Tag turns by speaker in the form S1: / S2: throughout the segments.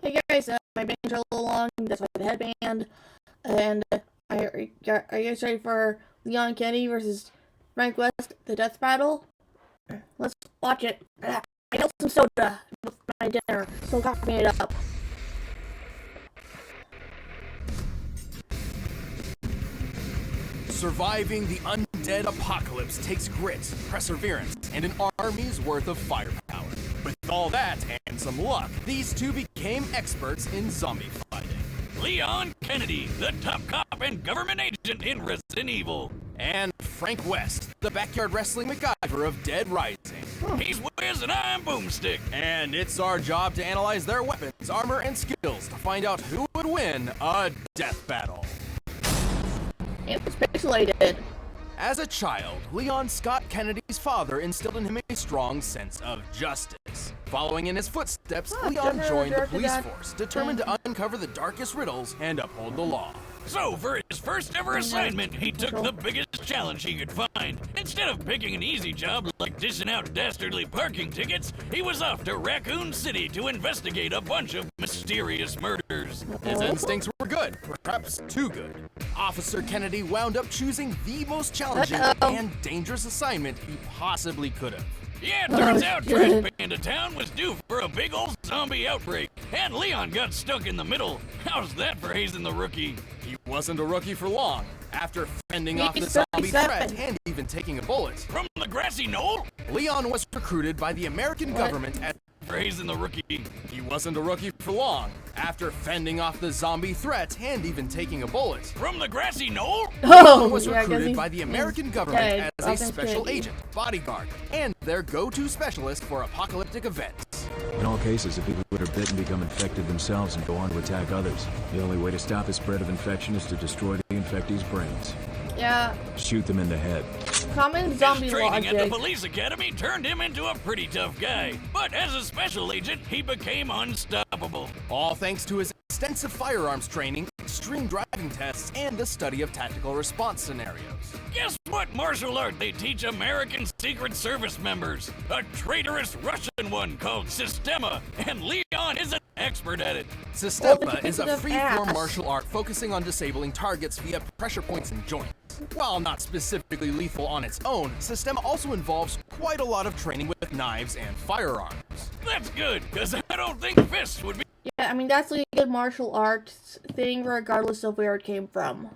S1: Hey guys, my band's a little long. That's why the headband. And are you guys ready for Leon Kennedy versus Frank West, the death battle? Let's watch it. I got some soda with my dinner, so copy it up.
S2: Surviving the undead apocalypse takes grit, perseverance, and an army's worth of firepower. With all that and some luck, these two became experts in zombie fighting.
S3: Leon Kennedy, the top cop and government agent in Resident Evil.
S2: And Frank West, the backyard wrestling MacGyver of Dead Rising.
S3: He's Wiz and I'm Boomstick.
S2: And it's our job to analyze their weapons, armor, and skills to find out who would win a death battle.
S1: It was pixelated.
S2: As a child, Leon Scott Kennedy's father instilled in him a strong sense of justice. Following in his footsteps, Leon joined the police force, determined to uncover the darkest riddles and uphold the law.
S3: So, for his first ever assignment, he took the biggest challenge he could find. Instead of picking an easy job like dishing out dastardly parking tickets, he was off to Raccoon City to investigate a bunch of mysterious murders.
S2: His instincts were good, perhaps too good. Officer Kennedy wound up choosing the most challenging and dangerous assignment he possibly could have.
S3: Yeah, it turns out Trash Panda Town was due for a big old zombie outbreak, and Leon got stuck in the middle. How's that for hazing the rookie?
S2: He wasn't a rookie for long. After fending off the zombie threat and even taking a bullet
S3: from the grassy knoll,
S2: Leon was recruited by the American government as
S3: for hazing the rookie.
S2: He wasn't a rookie for long. After fending off the zombie threat and even taking a bullet
S3: from the grassy knoll,
S2: Leon was recruited by the American government as a special agent, bodyguard, and their go-to specialist for apocalyptic events.
S4: In all cases, if people that are bitten become infected themselves and go on to attack others, the only way to stop the spread of infection is to destroy the infectee's brains.
S1: Yeah.
S4: Shoot them in the head.
S1: Common zombie
S3: his training
S1: logic.
S3: at the police academy turned him into a pretty tough guy. But as a special agent, he became unstoppable.
S2: All thanks to his extensive firearms training, extreme driving tests, and the study of tactical response scenarios.
S3: Guess what martial art they teach American Secret Service members? A traitorous Russian one called Sistema, and Leon is an expert at it.
S2: Sistema is a free-form martial art focusing on disabling targets via pressure points and joints. While not specifically lethal on its own, Sistema also involves quite a lot of training with knives and firearms.
S3: That's good, because I don't think fists would be.
S1: Yeah, I mean, that's like a good martial arts thing regardless of where it came from.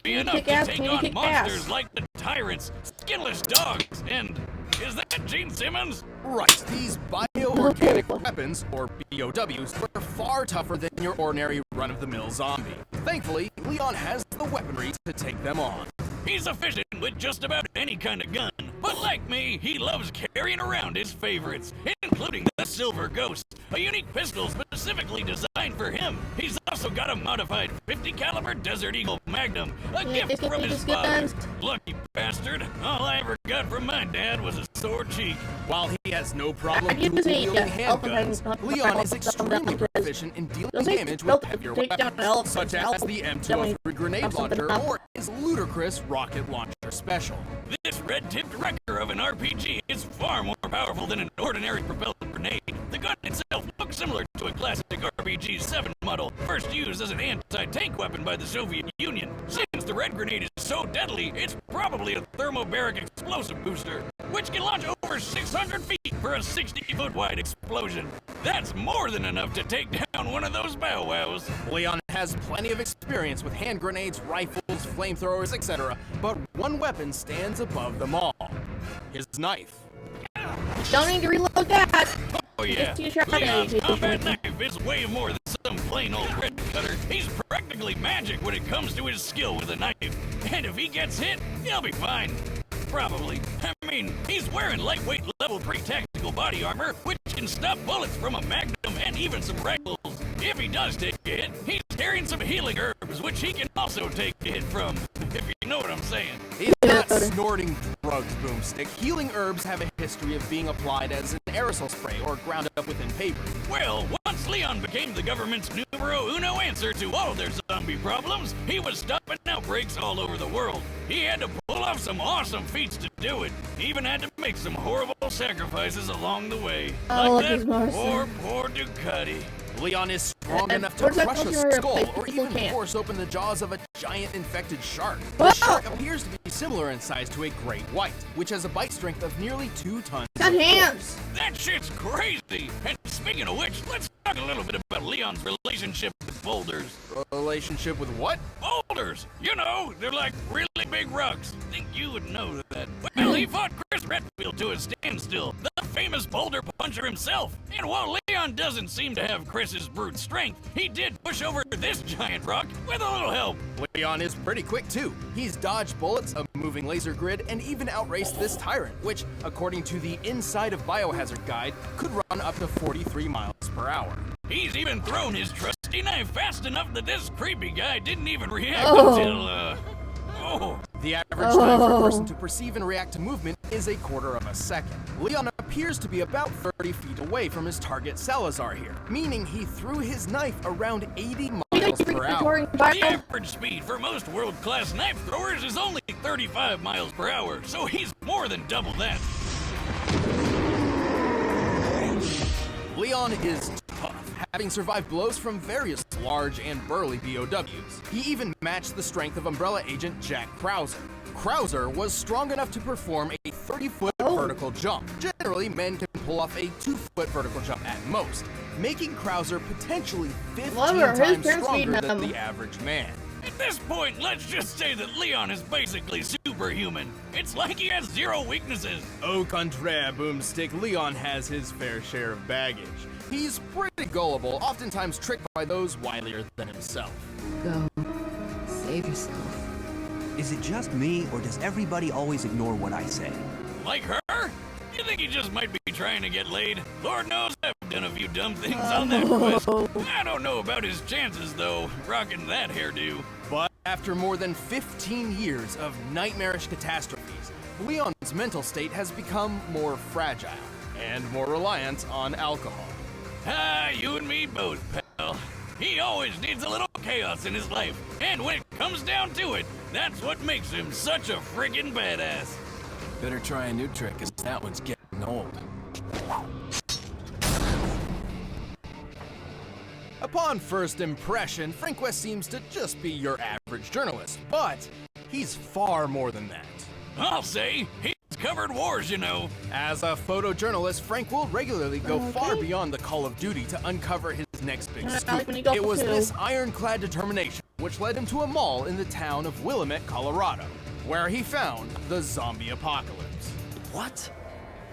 S3: Enough to take on monsters like the tyrants, skinless dogs, and is that Gene Simmons?
S2: Right, these bioorganic weapons, or BOWs, are far tougher than your ordinary run-of-the-mill zombie. Thankfully, Leon has the weaponry to take them on.
S3: He's efficient with just about any kind of gun, but like me, he loves carrying around his favorites, including the Silver Ghost, a unique pistol specifically designed for him. He's also got a modified 50 caliber Desert Eagle Magnum, a gift from his father. Lucky bastard, all I ever got from my dad was a sore cheek.
S2: While he has no problem wielding handguns, Leon is extremely proficient in dealing damage with heavier weapons, such as the M203 grenade launcher or his ludicrous rocket launcher special.
S3: This red-tipped wrecker of an RPG is far more powerful than an ordinary propellant grenade. The gun itself looks similar to a classic RPG-7 model, first used as an anti-tank weapon by the Soviet Union. Since the red grenade is so deadly, it's probably a thermobaric explosive booster, which can launch over 600 feet for a 60-foot wide explosion. That's more than enough to take down one of those bow wows.
S2: Leon has plenty of experience with hand grenades, rifles, flamethrowers, etc., but one weapon stands above them all: his knife.
S1: Don't need to reload that!
S3: Oh yeah, Leon's combat knife is way more than some plain old red cutter. He's practically magic when it comes to his skill with a knife. And if he gets hit, he'll be fine. Probably. I mean, he's wearing lightweight level 3 tactical body armor, which can stop bullets from a magnum and even some rifles. If he does take a hit, he's carrying some healing herbs, which he can also take a hit from, if you know what I'm saying.
S2: He's not snorting drugs, Boomstick. Healing herbs have a history of being applied as an aerosol spray or ground up within paper.
S3: Well, once Once Leon became the government's numero uno answer to all their zombie problems, he was stopping outbreaks all over the world. He had to pull off some awesome feats to do it. He even had to make some horrible sacrifices along the way.
S1: Oh,
S3: Like that
S1: Marcin.
S3: poor Ducati.
S2: Leon is strong enough to
S1: Where's that
S2: crush a
S1: culture
S2: skull
S1: place
S2: or
S1: people
S2: even
S1: can't?
S2: force open the jaws of a giant infected shark.
S1: Whoa!
S2: The shark appears to be similar in size to a great white, which has a bite strength of nearly 2 tons.
S1: Got
S2: of
S1: hands.
S3: That shit's crazy. And speaking of which, let's talk a little bit about Leon's relationship with boulders.
S2: Relationship with what?
S3: Boulders! You know, they're like really big rocks. Think you would know that. Well, he fought Chris Redfield to a standstill, the famous boulder puncher himself. And while Leon doesn't seem to have Chris's brute strength, he did push over this giant rock with a little help.
S2: Leon is pretty quick too. He's dodged bullets, a moving laser grid, and even outraced this tyrant, which, according to the Inside of Biohazard guide, could run up to 43 miles per hour.
S3: He's even thrown his trusty knife fast enough that this creepy guy didn't even react
S1: Oh.
S3: until, oh.
S2: The average time for a person to perceive and react to movement is a quarter of a second. Leon appears to be about 30 feet away from his target Salazar here, meaning he threw his knife around 80 miles per hour.
S3: The average speed for most world-class knife throwers is only 35 miles per hour, so he's more than double that.
S2: Leon is tough, having survived blows from various large and burly BOWs. He even matched the strength of Umbrella agent Jack Krauser. Krauser was strong enough to perform a 30-foot vertical jump. Generally, men can pull off a 2-foot vertical jump at most, making Krauser potentially 15
S1: Lover, his
S2: times
S1: parents
S2: stronger
S1: beat
S2: than
S1: him.
S2: the average man.
S3: At this point, let's just say that Leon is basically superhuman. It's like he has zero weaknesses.
S2: Au contraire, Boomstick, Leon has his fair share of baggage. He's pretty gullible, oftentimes tricked by those wilier than himself.
S5: Go. Save yourself.
S6: Is it just me, or does everybody always ignore what I say?
S3: Like her? You think he just might be trying to get laid? Lord knows I've done a few dumb things on that quest. I don't know about his chances, though, rocking that hairdo.
S2: But after more than 15 years of nightmarish catastrophes, Leon's mental state has become more fragile and more reliant on alcohol.
S3: Ah, you and me both, pal. He always needs a little chaos in his life, and when it comes down to it, that's what makes him such a friggin' badass.
S4: Better try a new trick, cause that one's getting old.
S2: Upon first impression, Frank West seems to just be your average journalist, but he's far more than that.
S3: I'll say, he's covered wars, you know.
S2: As a photojournalist, Frank will regularly go far beyond the call of duty to uncover his next big
S1: Like
S2: scoop.
S1: when you go
S2: It was
S1: to-
S2: this ironclad determination which led him to a mall in the town of Willamette, Colorado, where he found the zombie apocalypse.
S7: What?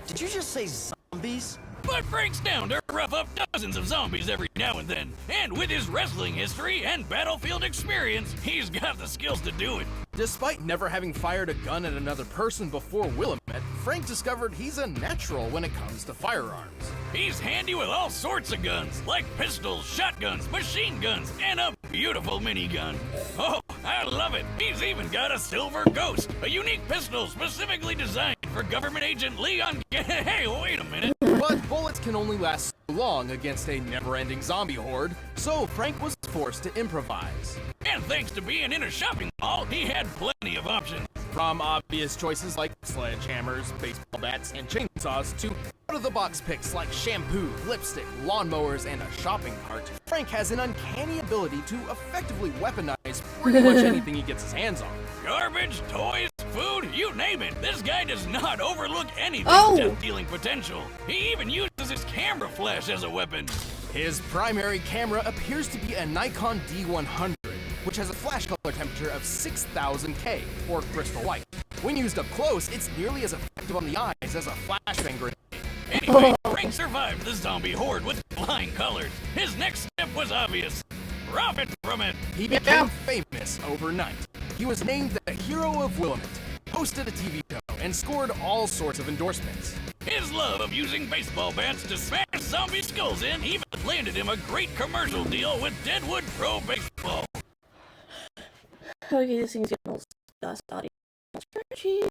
S7: Did you just say zombies?
S3: But Frank's down to rough up dozens of zombies every now and then. And with his wrestling history and battlefield experience, he's got the skills to do it.
S2: Despite never having fired a gun at another person before Willamette, Frank discovered he's a natural when it comes to firearms.
S3: He's handy with all sorts of guns, like pistols, shotguns, machine guns, and a beautiful minigun. Oh, I love it. He's even got a Silver Ghost, a unique pistol specifically designed for government agent Leon. Hey, wait a minute.
S2: But bullets can only last so long against a never-ending zombie horde, so Frank was forced to improvise.
S3: And thanks to being in a shopping mall, he had plenty of options.
S2: From obvious choices like sledgehammers, baseball bats, and chainsaws to out-of-the-box picks like shampoo, lipstick, lawnmowers, and a shopping cart, Frank has an uncanny ability to effectively weaponize pretty much anything he gets his hands on.
S3: Garbage, toys, food, you name it. This guy does not overlook anything's
S1: Oh.
S3: death-dealing potential. He even uses his camera flash as a weapon.
S2: His primary camera appears to be a Nikon D100, which has a flash color temperature of 6000 K, or crystal white. When used up close, it's nearly as effective on the eyes as a flashbang grenade.
S3: Anyway, Frank survived the zombie horde with flying colors. His next step was obvious. Profit from it.
S2: He became famous overnight. He was named the Hero of Willamette, hosted a TV show, and scored all sorts of endorsements.
S3: His love of using baseball bats to smash zombie skulls in even landed him a great commercial deal with Deadwood Pro Baseball.
S1: Okay, this thing's getting a little dust audio. Spreadsheet.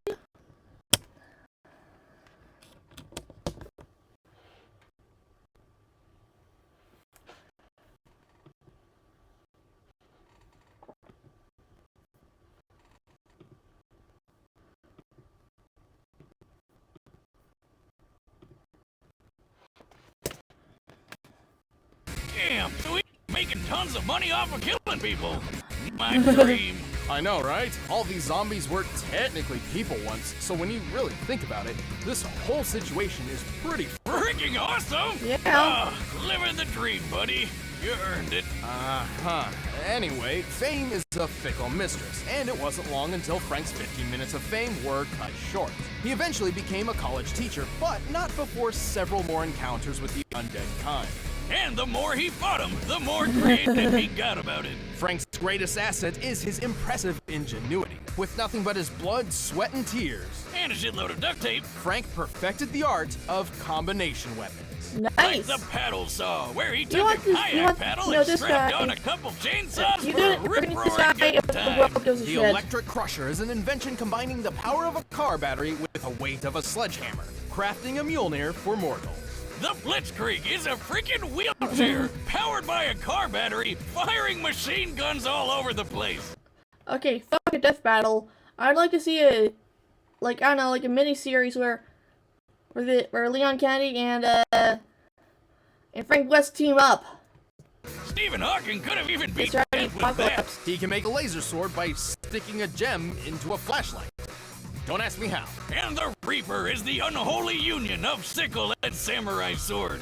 S3: Damn, so he's making tons of money off of killing people. My dream.
S2: I know, right? All these zombies were technically people once, so when you really think about it, this whole situation is pretty
S3: Freaking awesome!
S1: Yeah.
S3: Living the dream, buddy. You earned it.
S2: Uh-huh. Anyway, fame is a fickle mistress, and it wasn't long until Frank's 15 minutes of fame were cut short. He eventually became a college teacher, but not before several more encounters with the undead kind.
S3: And the more he fought him, the more creative he got about it.
S2: Frank's greatest asset is his impressive ingenuity. With nothing but his blood, sweat, and tears,
S3: And a shitload of duct tape.
S2: Frank perfected the art of combination weapons.
S3: Like
S1: Nice.
S3: the paddle saw, where he
S1: You
S3: took
S1: want
S3: a
S1: this-
S3: kayak
S1: you want-
S3: paddle
S1: you know,
S3: and
S1: this
S3: strapped
S1: guy-
S3: on a couple chainsaws
S1: You
S3: for a
S1: did it.
S3: rip-roaring good
S1: The
S3: time.
S1: world goes to
S2: The
S1: shit.
S2: Electric Crusher is an invention combining the power of a car battery with the weight of a sledgehammer, crafting a Mjolnir for mortals.
S3: The Blitzkrieg is a freaking wheelchair, powered by a car battery, firing machine guns all over the place.
S1: Okay, fuck a death battle. I'd like to see a, like, I don't know, like a mini series where Leon Kennedy and Frank West team up.
S3: Stephen Hawking could have even beat
S1: It's already
S3: death with that.
S1: apocalypse.
S2: He can make a laser sword by sticking a gem into a flashlight. Don't ask me how.
S3: And the Reaper is the unholy union of sickle and samurai sword.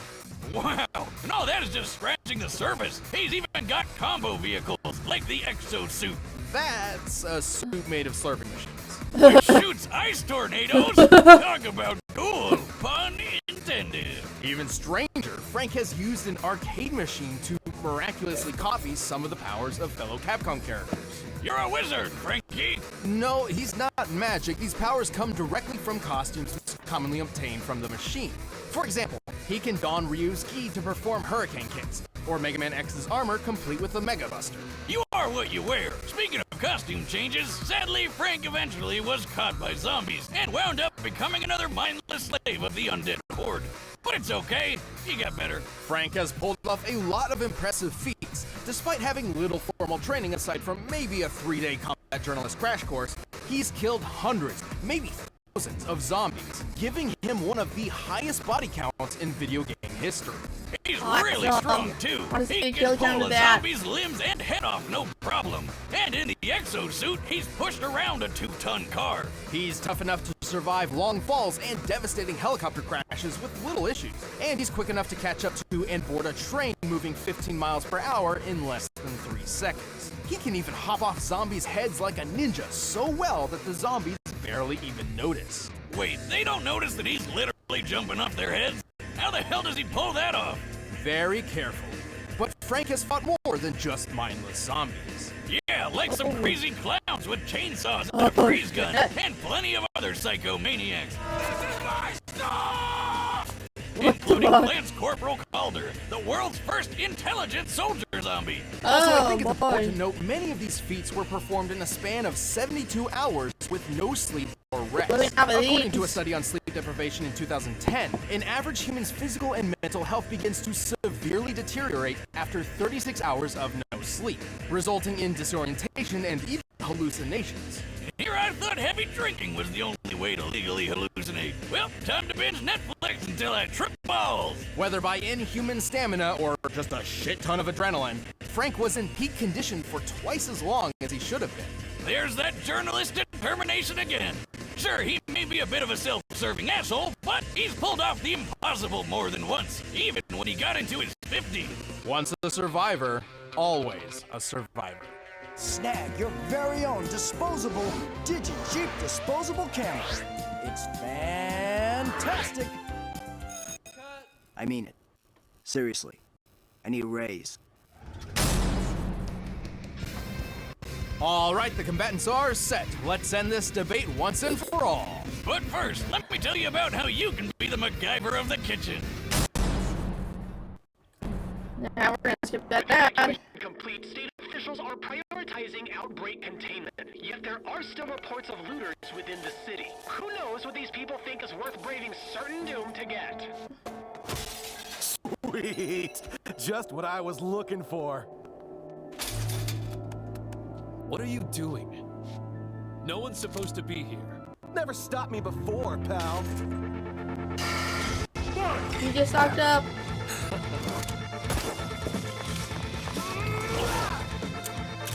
S3: Wow, and all that is just scratching the surface. He's even got combo vehicles, like the exosuit,
S2: That's a suit made of slurping machines.
S3: which shoots ice tornadoes. Talk about cool, pun intended.
S2: Even stranger, Frank has used an arcade machine to miraculously copy some of the powers of fellow Capcom characters.
S3: You're a wizard, Frankie.
S2: No, he's not magic. These powers come directly from costumes commonly obtained from the machine. For example, he can don Ryu's ki to perform hurricane kicks, or Mega Man X's armor complete with a Mega Buster.
S3: You are what you wear. Speaking of costume changes, sadly, Frank eventually was caught by zombies and wound up becoming another mindless slave of the undead horde. But it's okay, he got better.
S2: Frank has pulled off a lot of impressive feats. Despite having little formal training aside from maybe a 3-day combat journalist crash course, he's killed hundreds, maybe thousands of zombies, giving him one of the highest body counts in video game history.
S3: He's
S1: Awesome.
S3: really strong too.
S1: Wanna see
S3: He
S1: a kill
S3: can
S1: count
S3: pull
S1: of
S3: a
S1: that.
S3: zombie's limbs and head off no problem. And in the exosuit, he's pushed around a 2-ton car.
S2: He's tough enough to survive long falls and devastating helicopter crashes with little issues. And he's quick enough to catch up to and board a train moving 15 miles per hour in less than 3 seconds. He can even hop off zombies' heads like a ninja so well that the zombies barely even notice.
S3: Wait, they don't notice that he's literally jumping off their heads? How the hell does he pull that off?
S2: Very careful. But Frank has fought more than just mindless zombies.
S3: Yeah, like some crazy clowns with chainsaws and a freeze gun, and plenty of other psychomaniacs. This is my stuff! Including Lance Corporal Calder, the world's first intelligent soldier zombie.
S2: Also, I
S1: Oh,
S2: think it's important
S1: boy.
S2: to note many of these feats were performed in a span of 72 hours with no sleep or rest.
S1: Let me have a
S2: According to a
S1: these.
S2: study on sleep deprivation in 2010, an average human's physical and mental health begins to severely deteriorate after 36 hours of no sleep, resulting in disorientation and even hallucinations.
S3: Here I thought heavy drinking was the only way to legally hallucinate. Well, time to binge Netflix until I trip balls.
S2: Whether by inhuman stamina or just a shit ton of adrenaline, Frank was in peak condition for twice as long as he should have been.
S3: There's that journalist determination again. Sure, he may be a bit of a self-serving asshole, but he's pulled off the impossible more than once, even when he got into his 50s.
S2: Once a survivor, always a survivor.
S7: Snag your very own disposable Digi-Jeep disposable camera. It's fantastic. I mean it. Seriously. I need a raise.
S2: All right, the combatants are set. Let's end this debate once and for all.
S3: But first, let me tell you about how you can be the MacGyver of the kitchen.
S1: Now we're gonna skip that down.
S8: Complete, state officials are prioritizing outbreak containment. Yet there are still reports of looters within the city. Who knows what these people think is worth braving certain doom to get?
S9: Sweet! Just what I was looking for.
S10: What are you doing? No one's supposed to be here.
S9: Never stopped me before, pal.
S1: You just stocked up.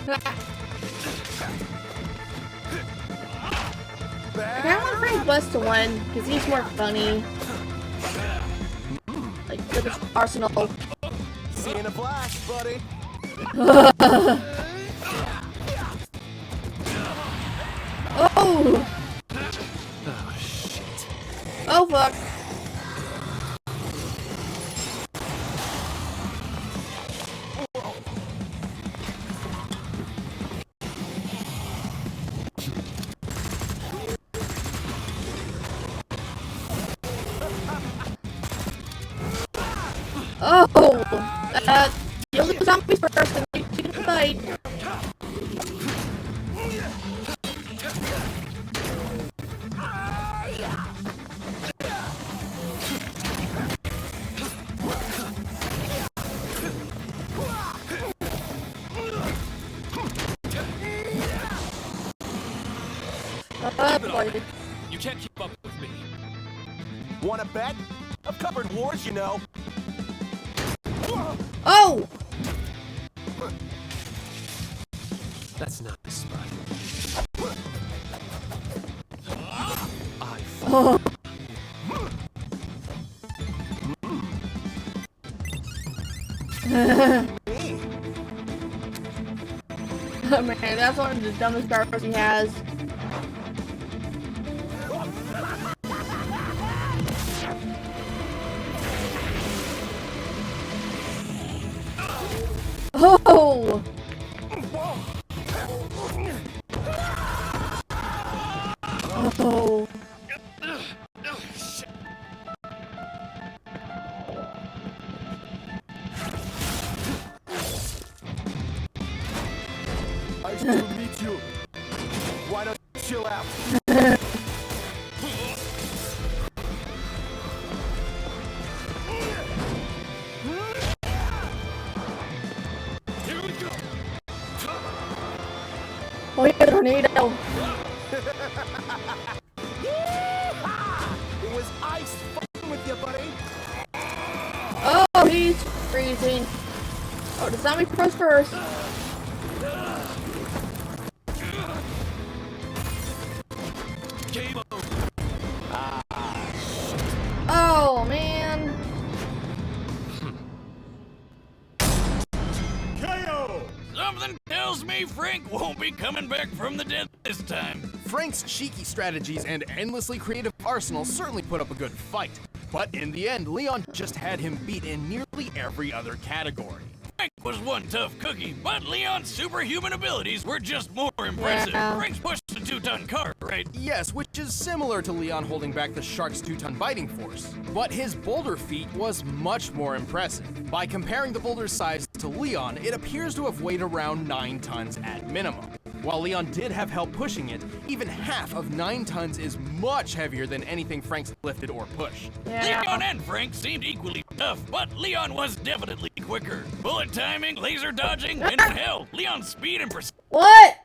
S1: I kinda want Frank West to win, because he's more funny. Like, with his arsenal.
S9: See you in a flash, buddy.
S1: Oh!
S9: Oh, shit.
S1: Oh, fuck. Oh! Kill the zombies first and then you can fight. Oh, boy.
S10: You can't keep up with me.
S9: Wanna bet? I've covered wars, you know.
S1: Oh!
S10: That's not the spot.
S1: Oh. Oh man, that's one of the dumbest powers he has. Oh! Oh!
S9: I still need you. Why don't you chill out?
S3: Here we go.
S1: Oh yeah, tornado!
S9: It was ice fucking with you, buddy.
S1: Oh, he's freezing. Oh, the zombie froze first.
S10: Game over.
S1: Oh man.
S3: Something tells me Frank won't be coming back from the dead this time.
S2: Frank's cheeky strategies and endlessly creative arsenal certainly put up a good fight. But in the end, Leon just had him beat in nearly every other category.
S3: Frank was one tough cookie, but Leon's superhuman abilities were just more impressive.
S1: Yeah.
S3: Frank's pushed a 2-ton car, right?
S2: Yes, which is similar to Leon holding back the shark's 2-ton biting force. But his boulder feat was much more impressive. By comparing the boulder's size to Leon, it appears to have weighed around 9 tons at minimum. While Leon did have help pushing it, even half of 9 tons is much heavier than anything Frank's lifted or pushed.
S1: Yeah.
S3: Leon and Frank seemed equally tough, but Leon was definitely quicker. Bullet timing, laser dodging, and hell, Leon's speed and
S1: What?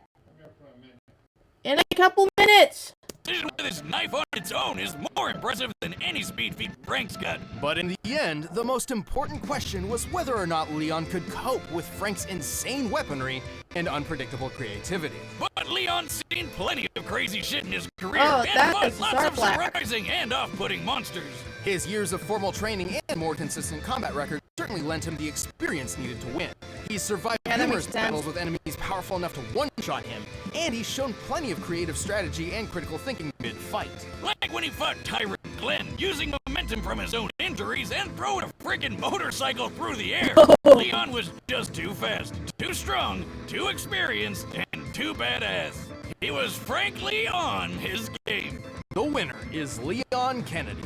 S1: In a couple minutes.
S3: precision with his knife on its own is more impressive than any speed feat Frank's got.
S2: But in the end, the most important question was whether or not Leon could cope with Frank's insane weaponry and unpredictable creativity.
S3: But Leon's seen plenty of crazy shit in his career
S1: Oh,
S3: and
S1: that
S3: fought
S1: is
S3: lots of
S1: Starflack.
S3: surprising and off-putting monsters.
S2: His years of formal training and more consistent combat record certainly lent him the experience needed to win. He's survived
S1: Yeah, that
S2: numerous
S1: makes sense.
S2: battles with enemies powerful enough to one-shot him, and he's shown plenty of creative strategy and critical thinking mid-fight.
S3: Like when he fought Tyrant Glenn, using momentum from his own injuries and throwing a friggin' motorcycle through the air. Leon was just too fast, too strong, too experienced, and too badass. He was frankly on his game.
S2: The winner is Leon Kennedy.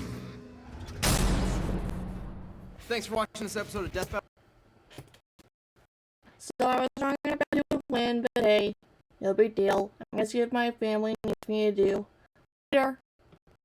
S2: Thanks for watching this episode of Death Battle.
S1: So I was trying to win, but hey, no big deal. I'm gonna see if my family needs me to do. Later.